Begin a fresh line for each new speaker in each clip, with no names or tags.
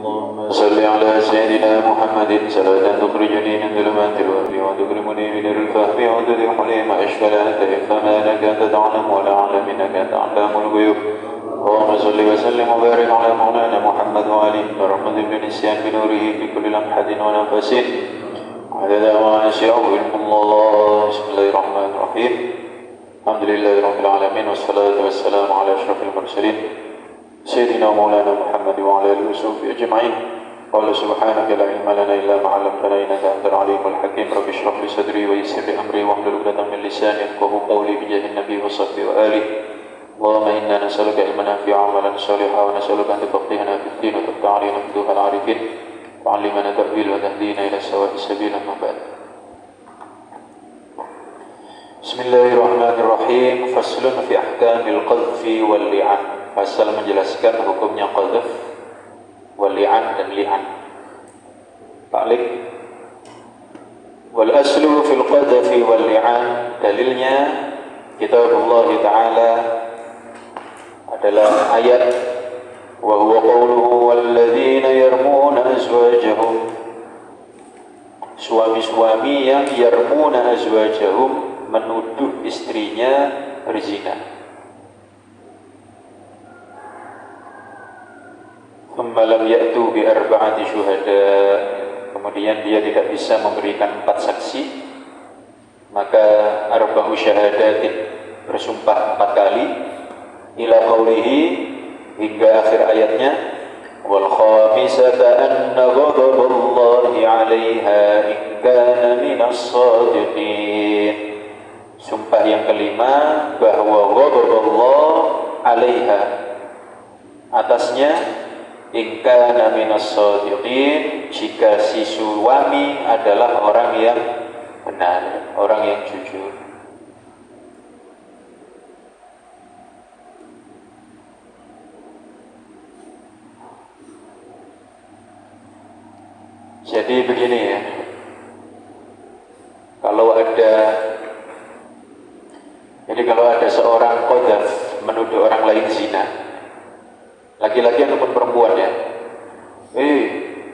اللهم صل على سيدنا محمد صلاة تخرجني من ظلمات الوهم وتكرمني بنور الفهم وتدرك لي ما أشكل أنت يفهم أنك أنت تعلم ولا أعلم إنك أنت علام الغيوب. اللهم صل وسلم وبارك على مولانا محمد وآله ورحمة بن نسيان بنوره في كل لمحة ونفس عدد ما يشاء علم الله. بسم الله الرحمن الرحيم. الحمد لله رب العالمين والصلاة والسلام على أشرف المرسلين سيدنا مولانا محمد وعلى آله وصحبه أجمعين. قال سبحانك لا علم لنا إلا ما علمتنا إنك أنت العليم الحكيم. رب اشرح لي صدري ويسر لي أمري واحلل عقدة من لساني يفقهوا قولي بجاه النبي وصحبه وآله. اللهم إنا نسألك علما نافعا وعملا صالحا ونسألك أن تفقهنا في الدين وتفتح علينا فتوح العارفين وعلمنا تأويل وتهدينا إلى السواء السبيل. أما بعد. Bismillahirrahmanirrahim. Faslun fi ahkamil qadhfi wal li'an. Fasal menjelaskan hukumnya qadhf, wal li'an dan li'an. Ta'liq. Wal aslu fil qadhfi wal li'an, dalilnya kitabullah ta'ala adalah ayat wa huwa qawluhu walladzina yarmuna azwajahum. Suami-suami yang yarmuna azwajahum, menuduh istrinya berzina. Thumma lam ya'tu bi arba'ati syuhada, kemudian dia tidak bisa memberikan 4 saksi, maka arba'u syahadatin, bersumpah 4 kali, ila qawlihi, hingga akhir ayatnya, wal khamisata anna ghadaballahi 'alaiha in kana minas shadiqin. Sumpah yang kelima bahwa ghadaballah 'alaiha, atasnya, in kana minas shadiqin, jika si suami adalah orang yang benar, orang yang jujur. Jadi begini ya, kalau ada seorang qadhaf menuduh orang lain zina, laki-laki ataupun perempuan ya,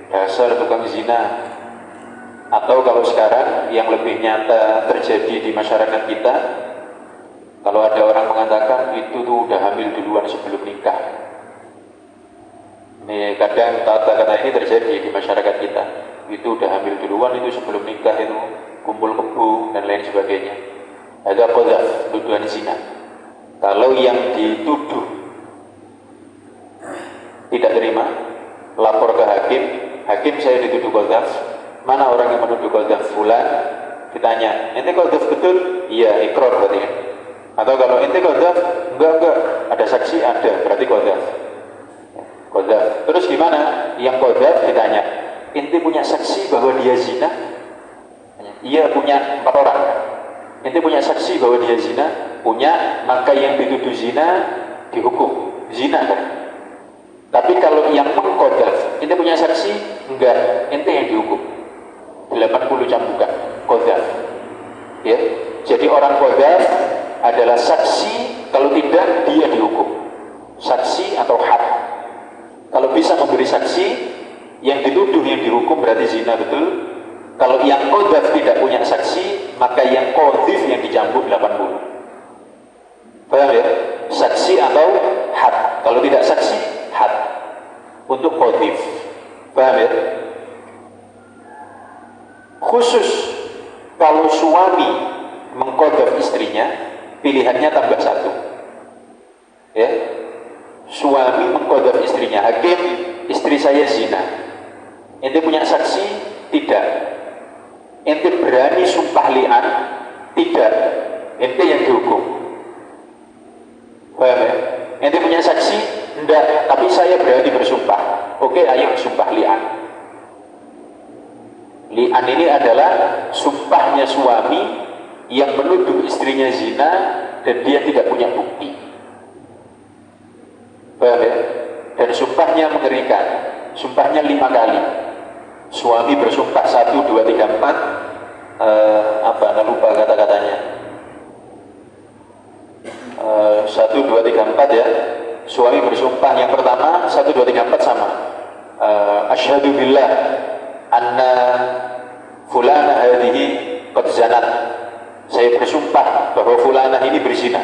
dasar tukang zina. Atau kalau sekarang yang lebih nyata terjadi di masyarakat kita, kalau ada orang mengatakan itu tuh udah hamil duluan sebelum nikah. Ini kadang kata-kata ini terjadi di masyarakat kita, itu udah hamil duluan, itu sebelum nikah, itu kumpul kebo dan lain sebagainya. Ada qadhaf, tuduhan zina. Kalau yang dituduh tidak terima, lapor ke hakim, hakim saya dituduh qadhaf, mana orang yang menuduh qadhaf? Fulan. Ditanya, ente qadhaf betul? Iya, ikrar berarti kan. Atau kalau ente qadhaf, enggak, ada saksi, ada, berarti qadhaf. Terus gimana? Yang qadhaf ditanya, ente punya saksi bahwa dia zina? Iya, punya 4 orang. Ente punya saksi bahwa dia zina? Punya, maka yang dituduh zina dihukum zina kan? Tapi kalau yang mengqadhaf, ente punya saksi? Enggak, ente yang dihukum 80 cambukan qadhaf. Ya. Jadi orang qadhaf adalah saksi, kalau tidak dia dihukum. Saksi atau had. Kalau bisa memberi saksi, yang dituduh yang dihukum berarti zina betul. Kalau yang qadhaf tidak punya saksi, maka yang qadhif yang dicambuk 80. Paham ya? Saksi atau had. Kalau tidak saksi, had untuk qadhif. Paham ya? Khusus kalau suami mengqadhaf istrinya, pilihannya tambah 1. Ya. Suami mengqadhaf istrinya, hakim, istri saya zina. Ente punya saksi? Tidak. Ente berani sumpah li'an? Tidak. Ente yang dihukum. Paham ya? Ente punya saksi? Enggak, tapi saya berani bersumpah. Oke, ayo sumpah li'an. Li'an ini adalah sumpahnya suami yang menuduh istrinya zina dan dia tidak punya bukti. Paham ya? Dan sumpahnya mengerikan. Sumpahnya 5 kali. Suami bersumpah 1, 2, 3, 4. Lupa kata-katanya. 1, 2, 3, 4 ya. Suami bersumpah yang pertama 1, 2, 3, 4 sama. asyhadu billah anna fulana hadhihi qad zanat. Saya bersumpah bahwa fulanah ini berzina.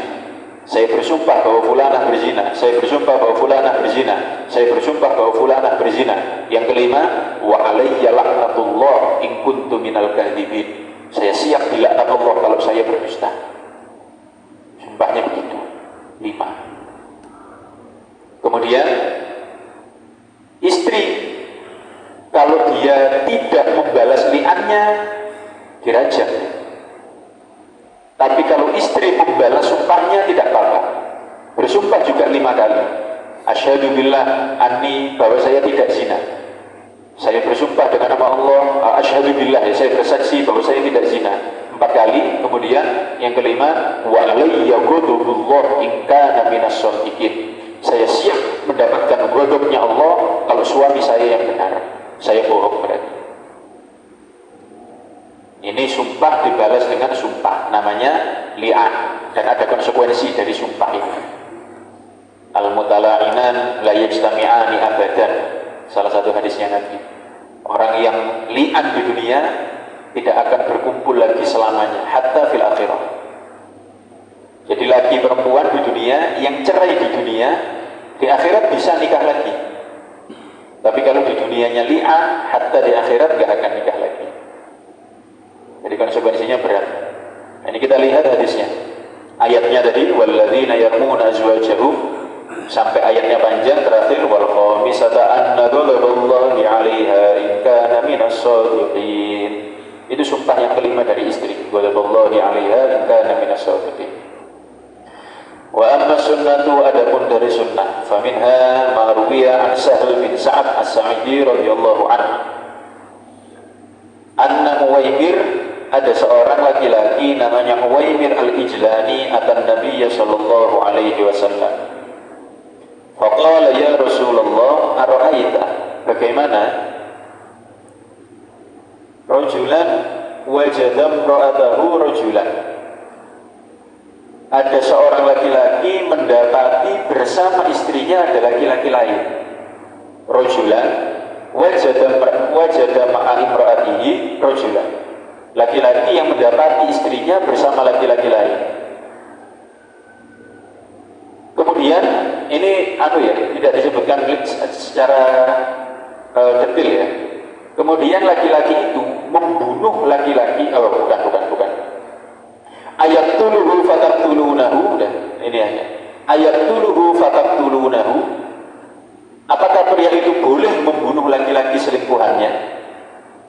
Saya bersumpah bahwa fulanah berzina. Saya bersumpah bahwa fulanah berzina. Saya bersumpah bahwa fulanah berzina. Yang kelima, wa alayya laknatullah in kuntu minal kadhibin. Saya siap dilaknat Allah kalau saya berdusta. Sumpahnya begitu. 5. Kemudian istri, kalau dia tidak membalas li'annya, dirajam. Tapi kalau istri membalas sumpahnya tidak apa-apa. Bersumpah juga 5 kali. Asyhadu billah anni, bahwa saya tidak zina. Saya bersumpah dengan nama Allah. Asyhadu billah, saya bersaksi bahwa saya tidak zina. 4 kali. Kemudian yang kelima, wa alayya ghadabullah in kana minas shadiqin. Saya siap mendapatkan ghadabnya Allah kalau suami saya yang benar. Saya bohong berarti. Ini sumpah dibalas dengan sumpah, namanya li'an, dan ada konsekuensi dari sumpah ini. Al-mutala'inan la yajtami'ani abadan. Salah satu hadisnya Nabi. Orang yang li'an di dunia tidak akan berkumpul lagi selamanya, hatta fil akhirah. Jadi laki perempuan di dunia yang cerai di dunia, di akhirat bisa nikah lagi. Tapi kalau di dunianya li'an, hatta di akhirat gak akan nikah lagi. Jadi konsekuensinya berat. Ini kita lihat hadisnya. Ayatnya tadi, walladzina yarmuna azwajahum, sampai ayatnya panjang terakhir, wal khamisata anna ghadaballahi 'alaiha in kana minas shadiqin. Itu sumpah yang kelima dari istri. Ghadaballahi 'alaiha in kana minas shadiqin. Wa amma sunnatu, adapun dari sunnah, faminha ma ruwiya an Sahl bin Sa'ad as-Sa'idi radhiyallahu anhu. Anna Uwaimir, ada seorang laki-laki namanya Uwaimir al-Ijlani atan Nabiya sallallahu alaihi wasallam. Faqala ya Rasulullah, ara'aita, bagaimana rajulan wajada imra'atahu rajulan. Ada seorang laki-laki mendapati bersama istrinya ada laki-laki lain. Rajulan wajada ma'a imra'atihi rajulan. Laki-laki yang mendapati istrinya bersama laki-laki lain. Kemudian ini tidak disebutkan secara detail ya. Kemudian laki-laki itu membunuh laki-laki, bukan. Ayat tuluhu fataktulunahu, ini hanya ayat tuluhu fataktulunahu. Apakah pria itu boleh membunuh laki-laki selingkuhannya?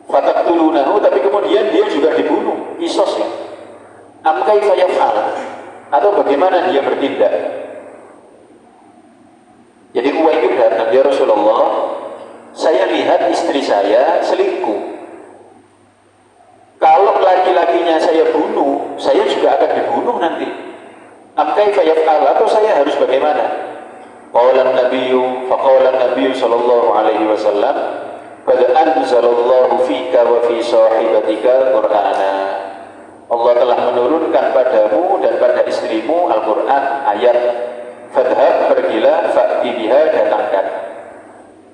Fataktulunahu, tapi kemudian dia juga dibunuh, qisasnya. Am kaifa yaf'al, atau bagaimana dia bertindak? Jadi Uwaimir datang, ya Rasulullah, saya lihat istri saya selingkuh. Kalau laki-lakinya saya bunuh, saya juga akan dibunuh nanti. Am kaifa yaf'al, atau saya harus bagaimana? Qala an-nabiyyu sallallahu alaihi wasallam, qad anzalallahu fika wa fi sahibatika Qur'ana. Allah telah menurunkan padamu dan pada istrimu Al-Quran, ayat fadhhab, pergilah, fa'ti biha, datangkan.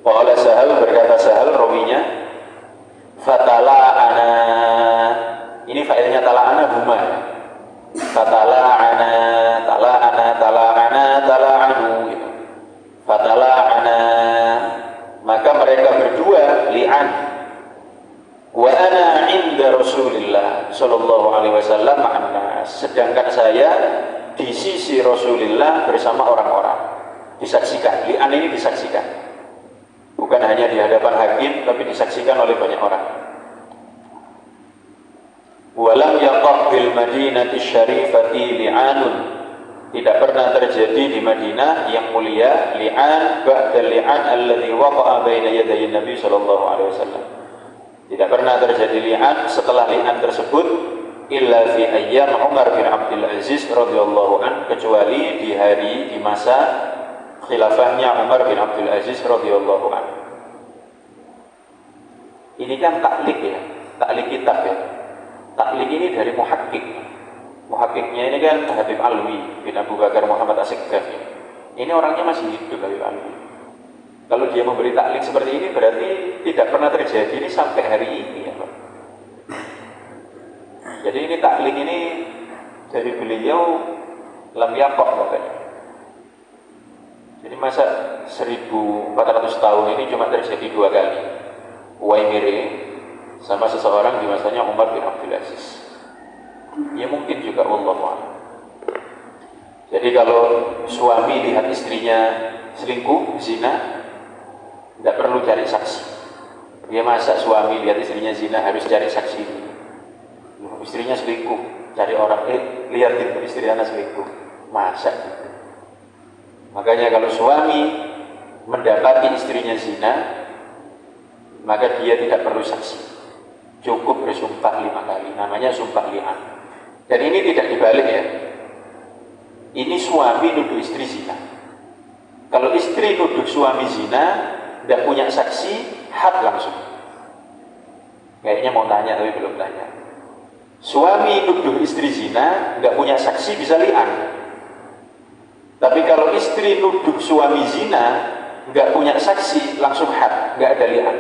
Qala Sahal, berkata Sahal rawinya, fatala'ana, ini fa'ilnya tala'ana huma, fatala'ana, tala'anu gitu. Fatala'ana, maka mereka berdua li'an. Wa ana 'inda Rasulillah sallallahu alaihi wasallam ma'annas, sedangkan saya di sisi Rasulullah bersama orang-orang. Disaksikan, li'an ini disaksikan. Bukan hanya di hadapan hakim, tapi disaksikan oleh banyak orang. Walam yaqab bil madinati syarifati li'anun, tidak pernah terjadi di Madinah yang mulia li'an ba'dal li'an alladhi waqa'a baina yaday Nabi sallallahu alaihi wasallam. Tidak pernah terjadi li'an setelah li'an tersebut illa fi ayyam Umar bin Abdul Aziz radhiyallahu an, kecuali di masa khilafahnya Umar bin Abdul Aziz radhiyallahu an. Ini kan taklik ya, taklik kitab ya. Taklik ini dari muhakkik. Muhakkiknya ini kan Habib Alwi bin Abu Bakar Muhammad As-Sigaf. Ini orangnya masih hidup, Habib Alwi. Kalau dia memberi taklik seperti ini berarti pernah terjadi ini sampai hari ini ya Pak. Jadi ini taklid ini dari beliau lam yakok katanya. Jadi masa 1400 tahun ini cuma terjadi 2 kali. Uwaimiri sama seseorang di masanya Umar bin Abdul Aziz. Ya mungkin juga wallahu a'lam. Jadi kalau suami lihat istrinya selingkuh, zina, tidak perlu cari saksi. Dia masa suami lihat istrinya zina harus cari saksi. Istrinya selingkuh, cari orang, lihatin istri anak selingkuh. Masa gitu. Makanya kalau suami mendapati istrinya zina, maka dia tidak perlu saksi. Cukup bersumpah 5 kali, namanya sumpah li'an. Dan ini tidak dibalik ya. Ini suami nuduh istri zina. Kalau istri nuduh suami zina, tidak punya saksi, had langsung. Kayaknya mau tanya tapi belum tanya. Suami nuduh istri zina, tidak punya saksi, bisa li'an. Tapi kalau istri nuduh suami zina, nggak punya saksi, langsung had, nggak ada li'an.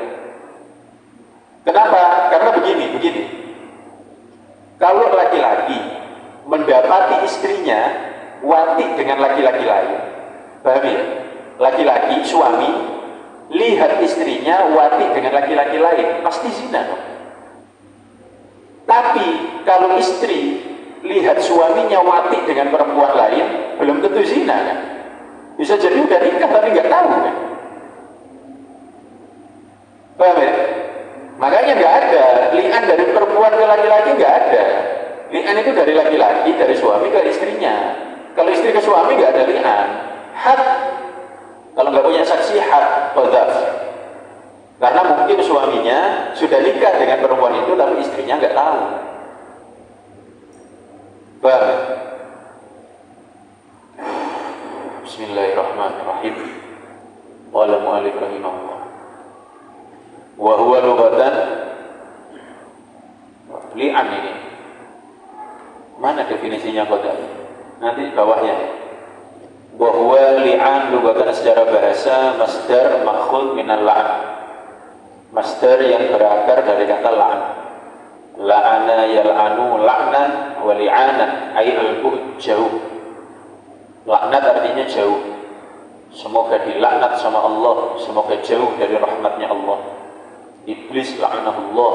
Kenapa? Karena begini. Kalau laki-laki mendapati istrinya wati dengan laki-laki lain, paham ya? Laki-laki, suami, lihat istrinya wati dengan laki-laki lain, pasti zina dong. Tapi kalau istri lihat suaminya wati dengan perempuan lain, belum tentu zina kan? Bisa jadi udah nikah tapi nggak tahu kan? Paham ya? Makanya nggak ada li'an dari perempuan ke laki-laki, nggak ada. Li'an itu dari laki-laki, dari suami ke istrinya. Kalau istri ke suami nggak ada li'an. Had, kalau nggak punya saksi, had, qadhaf. Karena mungkin suaminya sudah nikah dengan perempuan itu, tapi istrinya nggak tahu. Paham? Bismillahirrahmanirrahim. Qala mu'allif rahimahullah. Wa huwa lughatan li'an ini. Mana definisinya qadhaf? Nanti bawahnya. Wa huwa li'an lughatan secara bahasa masdar makhud minal la'n. Masdar yang berakar dari kata la'n. La'ana yal'anu la'nan wa li'anan ay al-bu'd jauh. Laknat artinya jauh. Semoga dilaknat sama Allah, semoga jauh dari rahmatnya Allah. Iblis la'anahullah,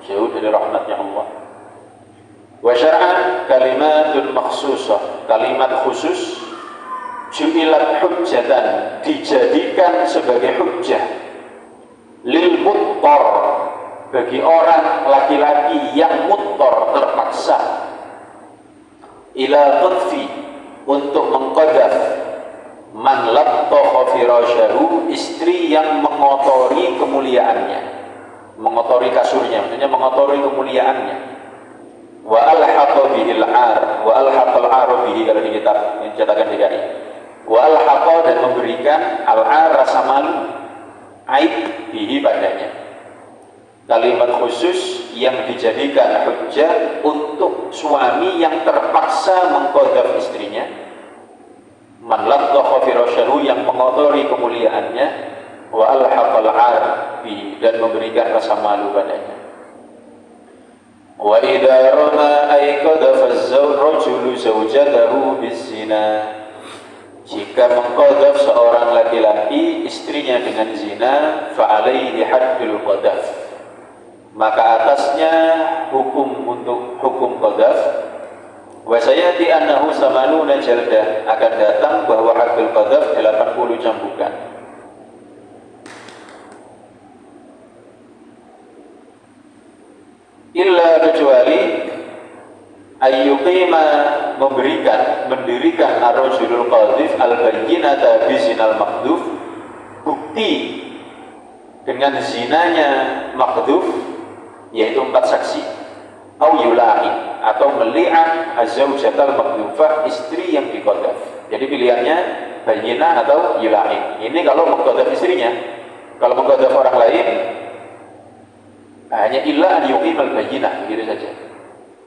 jauh dari rahmatnya Allah. Wa syar'an kalimatun makhsusah, kalimat khusus ju'ilat hujjatan, dijadikan sebagai hujjah lil muttar, bagi orang laki-laki yang muttar, terpaksa, ila qadfi, untuk mengqadhaf man lattaqa firasyahu, istri yang mengotori kemuliaannya, mengotori kasurnya, maksudnya mengotori kemuliaannya. Wa alhaqa bihil ar, wa alhaqal ar bihi, kalau di kitab cetakan DKI. Wa alhaqa, dan memberikan al-ar, rasa malu, aib, bihi, padanya. Kalimat khusus yang dijadikan hujjah untuk suami yang terpaksa mengqadhaf istrinya. Man lattaqa firasyahu, yang mengotori kemuliaannya, wa alhaqal ar bi, dan memberikan rasa malu padanya. Wa idza rama ay qadhafa az-rajulu zawjatahu bizina, jika mengqadhaf seorang laki-laki istrinya dengan zina, fa alaihi haddul qadhaf, maka atasnya hukum untuk hukum qadhaf. Wa sayati annahu samanuna jaldah, akan datang bahwa haddul qadhaf 80 cambukan. Illa, kecuali ayyuqima, mendirikan ar-rajulul qadhif al-bayyinata bizinal maqdhuf, bukti dengan zinanya maqdhuf, yaitu 4 saksi, au yula'i, atau meli'an az-zawjatal maqdhufah, istri yang diqadhaf. Jadi pilihannya bayyinah atau yula'i. Ini kalau mengqadhaf istrinya. Kalau mengqadhaf orang lain, hanya illa an yuqimal bayyinah, begitu saja.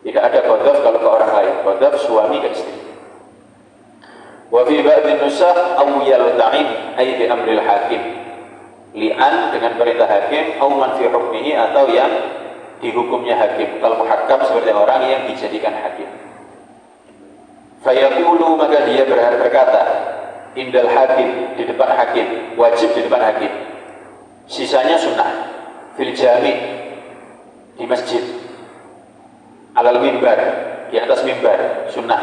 Tidak ada qadhaf kalau ke orang lain, qadhaf suami ke istri. Wa fi ba'dhin nusakh aw yalta'in ay bi amril hakim. li'an dengan perintah hakim, au man fi hukmihi, atau yang dihukumnya hakim. Kalau muhakkam seperti orang yang dijadikan hakim. Fayaqulu, maka dia berkata, indal hakim, di depan hakim, wajib di depan hakim. Sisanya sunnah. Fil jami', di masjid. Alal mimbar, di atas mimbar, sunnah.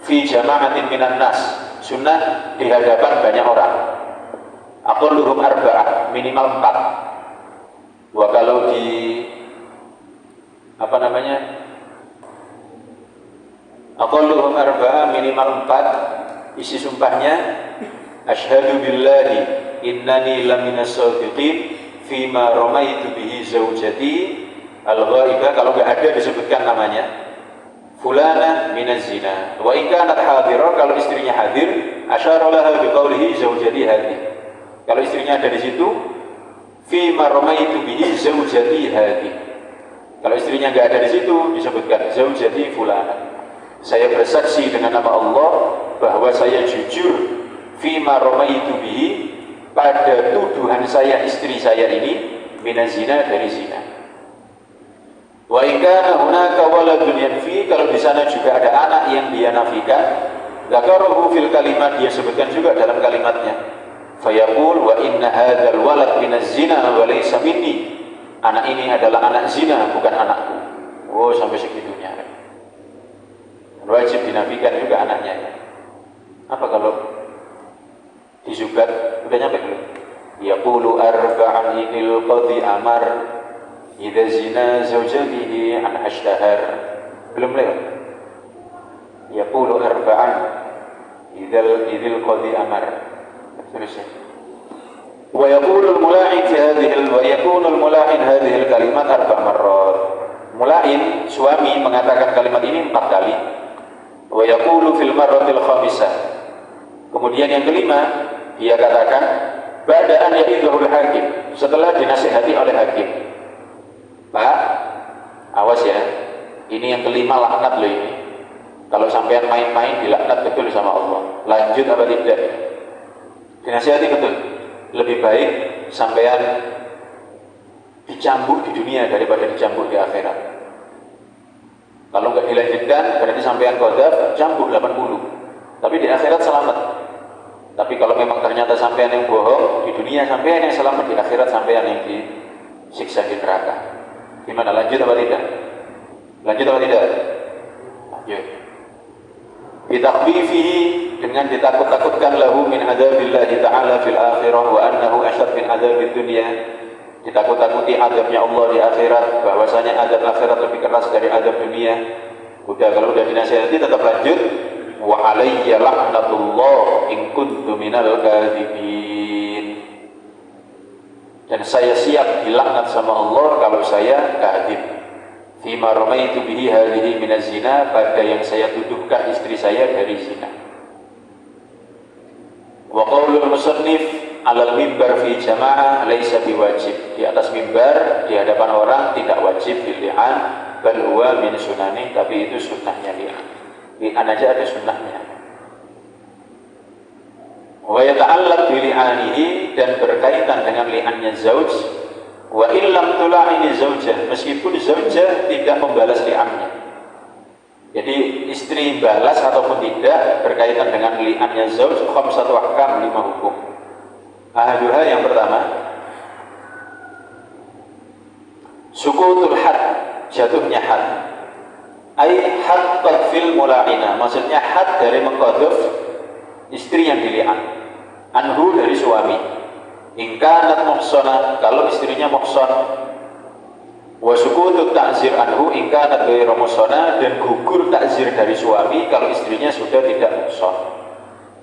Fi jama'atin minan nas, sunnah di hadapan banyak orang. Aqalluhum arba'ah, minimal 4. Wah, kalau di aqalluhum arba'ah, minimal 4. Isi sumpahnya, asyhadu billahi innani laminas shadiqin fima ramaitu bihi zaujati al-ghaibah. Kalau nggak ada disebutkan namanya, fulana minaz zina. Wa in kanat hadira, kalau istrinya hadir, asyara laha biqaulihi zaujati hadhi. Kalau istrinya ada di situ, fima ramaitu bihi zaujati hadhi. Kalau istrinya nggak ada di situ, disebutkan zaujati fulana. Saya bersaksi dengan nama Allah bahwa saya jujur fima ramaitu bihi, pada tuduhan saya istri saya ini, minaz zina, dari zina. Wa in kana hunaka waladun yanfi, kalau di sana juga ada anak yang dia nafikan, dzakarahu fil kalimat, dia sebutkan juga dalam kalimatnya. Fayaqul wa inna hadzal walad minaz zina wa laysa minni. Anak ini adalah anak zina, bukan anakku. Oh, sampai segitunya. Wajib dinafikan juga anaknya. Apa kalau disugat? Udah nyampe belum? Yaqulu arba'an inil qadhi amar idza zina zawjatihi an ashtahar. Belum lewat. Yaqulu arba'an idil qadhi amar. Selesai. Wa yaqulu al-mula'in fi hadhihi wa yakunu al-mula'in hadhihi al-kalimat 4 marrat. Mula'in, suami, mengatakan kalimat ini 4 kali. Wa yaqulu fil marratil khamisah. Kemudian yang kelima, dia katakan ba'da an ya'idhul hakim, setelah dinasihati oleh hakim. Pak, awas ya, ini yang kelima laknat loh ini. Kalau sampean main-main dilaknat betul sama Allah. Lanjut apa tidak? Dinasihati betul. Lebih baik sampean dicambuk di dunia daripada dicambuk di akhirat. Kalau nggak dilanjutkan, berarti sampean qadzaf, cambuk 80. Tapi di akhirat selamat. Tapi kalau memang ternyata sampean yang bohong, di dunia sampean yang selamat, di akhirat sampean yang disiksa di neraka. Gimana, lanjut apa tidak? Lanjut apa tidak? Lanjut. Bitakfifihi, dengan ditakut-takutkan lahu min adzabillahi ta'ala fil akhirah wa annahu asyad min adzabid dunya. Ditakut-takuti adabnya Allah di akhirat, bahwasanya adab akhirat lebih keras dari adab dunia. Udah, kalau udah dinasihati tetap lanjut. Wa alayya laknatullah in kuntu minal kadhibin. Dan saya siap dilaknat sama Allah kalau saya kadzib. Fima ramaitu bihi hadhihi minaz zina, pada yang saya tuduhkan istri saya dari zina. Wa qaulul musannif alal mimbar fi jama'ah laisa biwajib. Di atas mimbar di hadapan orang tidak wajib li'an, bal huwa min sunani, tapi itu sunnahnya li'an. Li'an aja ada sunnahnya. Wa yata'allaq bi li'anihi, dan berkaitan dengan li'annya zauj. Wa illam tula'ini zaujah, meskipun zaujah tidak membalas li'annya. Jadi istri balas ataupun tidak berkaitan dengan li'annya zauj, khamsatu ahkam, 5 hukum. Ahaduha, yang pertama, sukutul had, jatuhnya had. Ai had qadfil mula'ina, maksudnya had dari mengqadhaf istri yang dili'an. Anhu, dari suami. In kanat muhsanah, kalau istrinya muhsan. Wa sukutut ta'zir anhu in kanat ghairu muhsanah, dan gugur takzir dari suami kalau istrinya sudah tidak muhsan.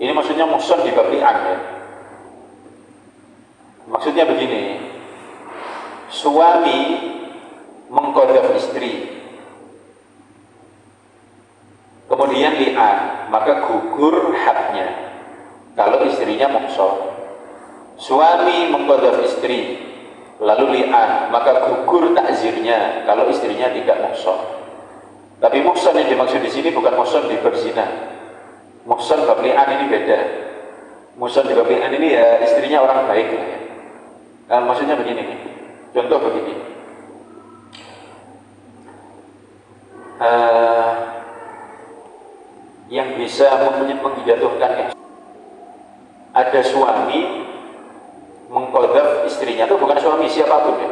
Ini maksudnya muhsan di bab li'an ya. Maksudnya begini, suami mengqadhaf istri, kemudian li'an, maka gugur haknya kalau istrinya muhsan. Suami mengqadhaf istri lalu li'an, maka gugur takzirnya kalau istrinya tidak muhsan. Tapi muhsan yang dimaksud di sini bukan muhsan di bab zina. Muhsan bab li'an ini beda. Muhsan di bab li'an ini ya istrinya orang baik lah ya. Maksudnya begini nih, contoh begini. Yang bisa menjatuhkan ya, ada suami mengqadzaf istrinya, itu bukan suami, siapapun ya,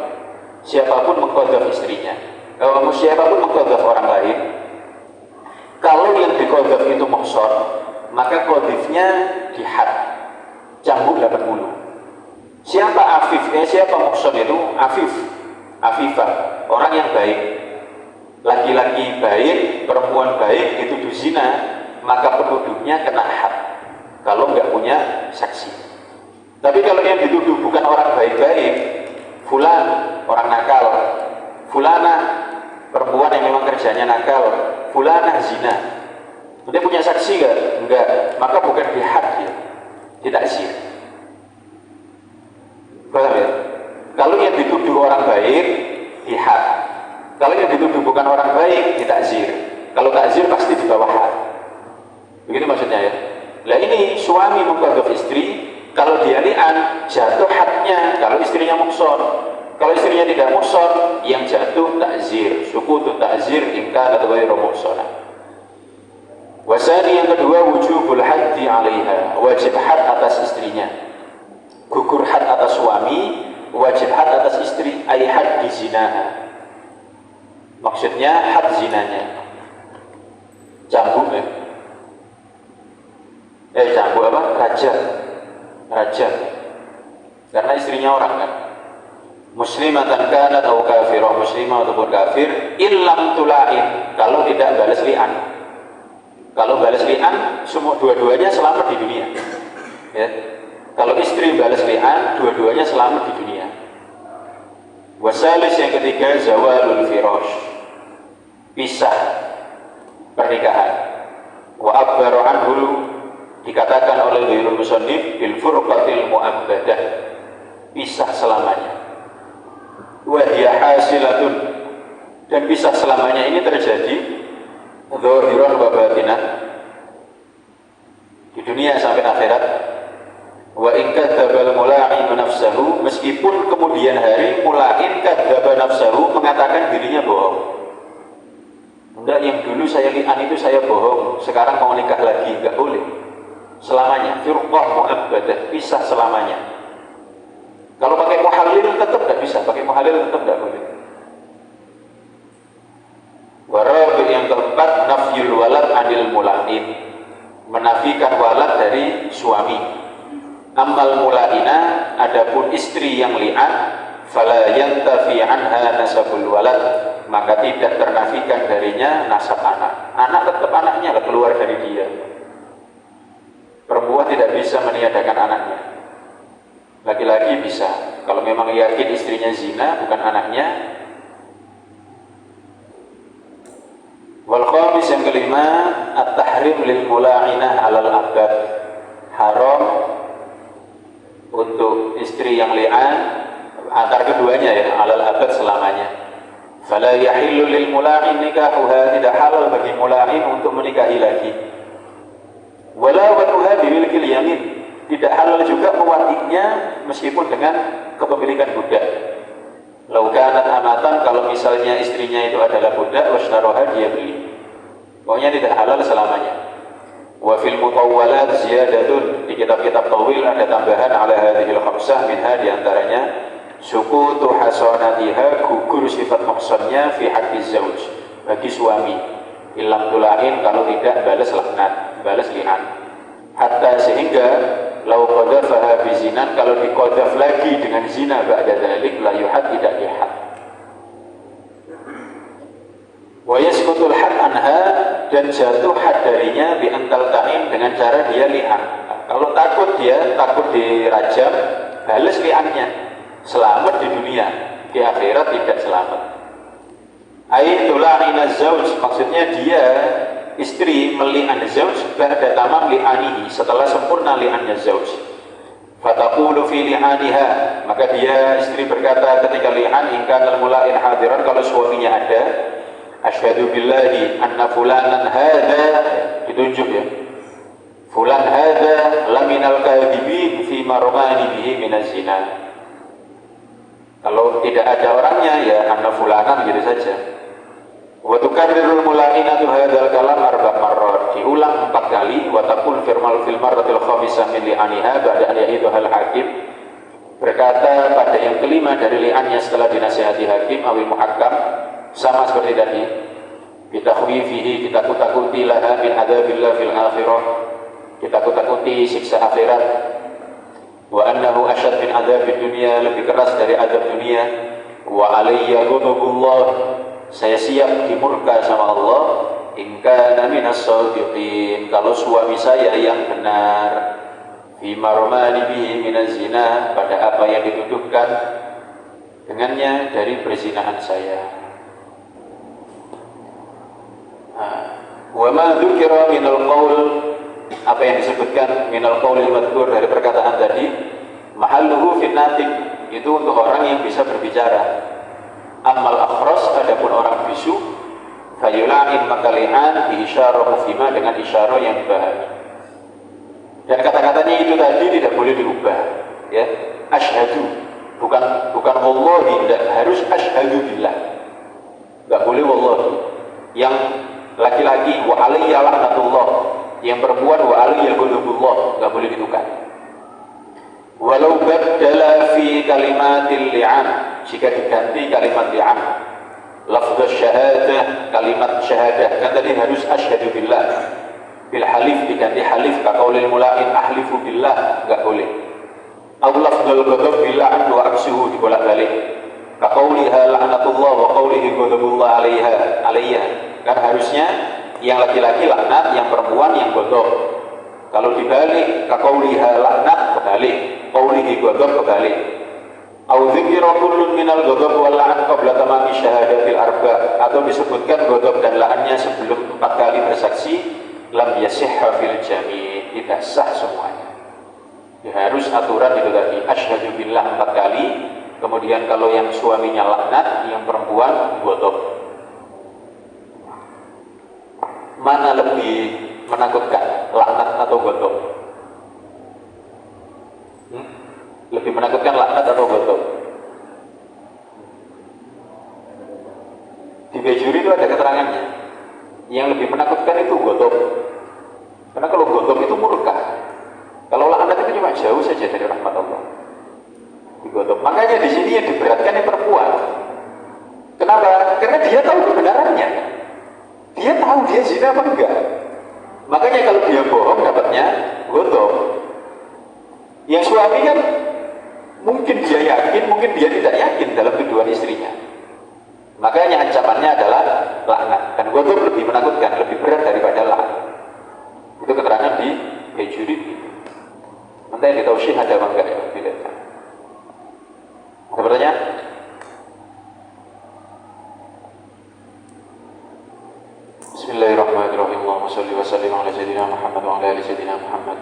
siapapun mengqadzaf istrinya, siapapun mengqadzaf orang lain. Kalau yang diqadzaf itu muhsan, maka qadzifnya dihad, cambuk 80. Siapa afif? Siapa muhsan itu? Afif, afifah, orang yang baik, laki-laki baik, perempuan baik, dituduh zina, maka penduduknya kena had kalau nggak punya saksi. Tapi kalau yang dituduh bukan orang baik-baik, fulan orang nakal, fulanah perempuan yang memang kerjanya nakal, fulanah zina, dia punya saksi nggak? Enggak, maka bukan dihad ya, tidak sih. Paham ya? Kalau yang dituduh orang baik, dihad. Kalau yang dituduh bukan orang baik, ditakzir. Kalau takzir pasti di bawah had. Begitu maksudnya ya. Nah ini suami mengqadzaf istri, kalau dia li'an jatuh hadnya. Kalau istrinya muhsan, kalau istrinya tidak muhsan, yang jatuh takzir. Sukutu takzir in kanat ghairu muhsanah. Wasani yang kedua, wujubul haddi 'alaiha, wajib had atas istrinya. Gugur had atas suami, wajib had atas istri, ay had di zinaha. Maksudnya had zinanya, cambuk ya. Cambuk apa? Raja. Karena istrinya orang kan. Muslimatan kanat atau kafirah, muslimah ataupun kafir, illam tula'in, kalau tidak balas li'an. Kalau balas li'an, semua dua-duanya selamat di dunia. Ya. Kalau istri balas li'an, dua-duanya selamat di dunia. Wasalis yang ketiga, zawalul firash, pisah pernikahan. Wa abbaru anhu, dikatakan oleh ghairul musannif bil furqatil mu'abbadah, pisah selamanya. Wa hiya hasilatun, dan pisah selamanya ini terjadi zahiran wa batinah, di dunia sampai akhirat. Wa in kadzdzabal mula'in nafsahu, meskipun kemudian hari mula'in kadzdzaba nafsahu, mengatakan dirinya bohong. Enggak, yang dulu saya li'an itu saya bohong, sekarang mau nikah lagi, enggak boleh. Selamanya, firqah mu'abbadah, pisah selamanya. Kalau pakai muhalil tetap enggak bisa, pakai muhalil tetap enggak boleh. Warabi yang keempat, nafyul walad anil mula'in, menafikan walad dari suami. Amal mula'ina, adapun istri yang li'an, fala yantafi anha nasabul walad, maka tidak ternafikan darinya nasab anak. Anak tetap anaknya, keluar dari dia. Perempuan tidak bisa meniadakan anaknya. Laki-laki bisa, kalau memang yakin istrinya zina bukan anaknya. Wal khamis yang kelima, at-tahrim lil mula'inah alal abad, haram untuk istri yang li'an antar keduanya ya, alal abad selamanya. Fala yahillu lil mula'in nikahuha, tidak halal bagi mula'in untuk menikahi lagi. Wala watuha bimilkil yamin, tidak halal juga mewatinya meskipun dengan kepemilikan budak. Lau kanat amatan, kalau misalnya istrinya itu adalah budak, wasnaroha, dia beli. Pokoknya tidak halal selamanya. Wa fil mutawwalat ziyadatun, di kitab-kitab tawil ada tambahan ala hadhil khamsah, minha diantaranya sukutu hasanatiha, gugur sifat muhsannya fi haqqiz zauj, bagi suami, ilam tula'in, kalau tidak balas laknat, balas li'an, hatta sehingga lau qadhafaha bizinan, kalau diqadhaf lagi dengan zina ba'da dzalik la yuhad, tidak dihad. Wa yasqutul had anha, dan jatuh had darinya bi antal ta'in, dengan cara dia li'an. Kalau takut dirajam, balas li'annya, selamat di dunia, di akhirat tidak selamat. Ai tula'ina zauj, maksudnya dia istri meli'an zauj ba'da tamam li'anihi, setelah sempurna li'annya zauj. Fataqulu fi li'aniha, maka dia istri berkata ketika li'an, in kana al-mula'in hadiran, kalau suaminya ada, asyhadu billahi anna fulanan hadza, ditunjuk ya, fulan hadza laminal kadhibin fi marmani bihi minaz zina, Kalau tidak ada orangnya ya anna fulanan gitu saja. Wa tukarrirul mula'inatu hadzal kalam arba' marrat, diulang 4 kali. Wa taqul fil marratil khamisah min li'aniha ba'da an ya'idhal hakim, berkata pada yang kelima dari li'annya setelah dinasihati hakim awil muhakkam, sama seperti tadi, kita khwifihi, kita kutakuti laha min adzabillah fil akhirah, kita kutakuti siksa akhirat. Wa annahu asyad min adzabid dunya, lebih keras dari azab dunia. Wa alayya ghadabullah, saya siap dimurka sama Allah. In kana minas shadiqin, kalau suami saya yang benar. Fima romani bihi minaz zina, pada apa yang dituduhkan dengannya dari perzinahan saya. Wa ma dzukira minal qaul, apa yang disebutkan minal qaulil madhkur dari perkataan tadi, mahalluhu fin natiq, itu untuk orang yang bisa berbicara. Amal akhras, adapun orang bisu, fayula'in makali'an bi isyarah mufhimah, dengan isyarah yang dipahami. Dan kata-katanya itu tadi tidak boleh diubah, ya. Asyhadu, bukan wallahi, tidak harus asyhadu billah, nggak boleh wallahi. Yang laki-laki wa alayya laknatullah, yang perempuan wa alayya ghadabullah, nggak boleh ditukar. Walau baddala fi kalimatil li'an, jika diganti kalimat li'an, lafdz syahadah, kalimat syahadah, kan tadi harus asyhadu billah. Bil halif diganti halif, kaqaulil mula'in ahlifu billah, enggak boleh. Aw lafdzul ghadab billah wa aksuhu, dibolak-balik. Kaqauliha la'natullah wa qaulihi ghadabullah 'alayha. Kan harusnya yang laki-laki laknat, yang perempuan yang ghadab. Kalau dibalik, kaqauliha laknat kebalik, qaulihi ghadab kebalik. Aw dzikra kullun minal ghadab wal la'an qabla tamami syahadatil arba', atau disebutkan ghadab dan la'annya sebelum 4 kali bersaksi. Lam yasihha fil jami', tidak sah semuanya. Ya, harus aturan itu tadi, asyhadu billah 4 kali. Kemudian kalau yang suaminya laknat, yang perempuan ghadab. Mana lebih menakutkan, laknat atau ghadab? Lebih menakutkan laknat atau ghadab? Di Bejuri itu ada keterangannya. Yang lebih menakutkan itu ghadab. Karena kalau ghadab itu murka. Kalau laknat itu cuma jauh saja dari rahmat Allah. Di ghadab. Makanya di sini yang diberatkan yang perempuan. Kenapa? Karena dia tahu kebenarannya. Dia tahu dia zina apa enggak. Makanya kalau dia bohong dapatnya ghadab. Yang suami kan mungkin dia yakin, mungkin dia tidak yakin dalam tuduhan istrinya. Makanya ancamannya adalah laknat. Dan ghadab lebih menakutkan, lebih berat daripada laknat. Itu keterangan di Bejuri. Nanti yang ditahu Syekh ada apa enggak ya? Tidak. Ada pertanyaan? Bismillahirrahmanirrahim. Allahumma shalli wa sallim ala sayyidina Muhammad wa ala ali sayyidina Muhammad.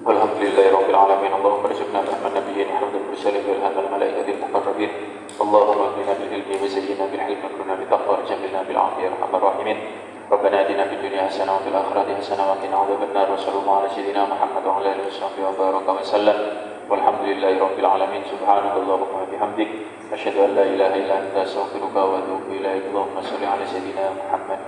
Walhamdulillahirabbil alamin. Allahumma arzuqna rahman nabiyyin hamdan mursalin wal hadal malaikatil muqarrabin. Allahumma aghfirna bil ilmi wa zayyinna bil hilmi wa akrimna bit taqwa wa jamilna bil afiyah arhamar rahimin. Rabbana atina fid dunya hasanah wa fil akhirati hasanah wa qina adzabannar. Wa sallallahu ala sayyidina Muhammad wa ala alihi washabbihi wa baraka wa sallam. Walhamdulillahirabbil alamin. Subhanakallahumma wa bihamdik, asyhadu an la ilaha illa anta, astaghfiruka wa atubu ilaik. Allahumma shalli ala sayyidina Muhammad.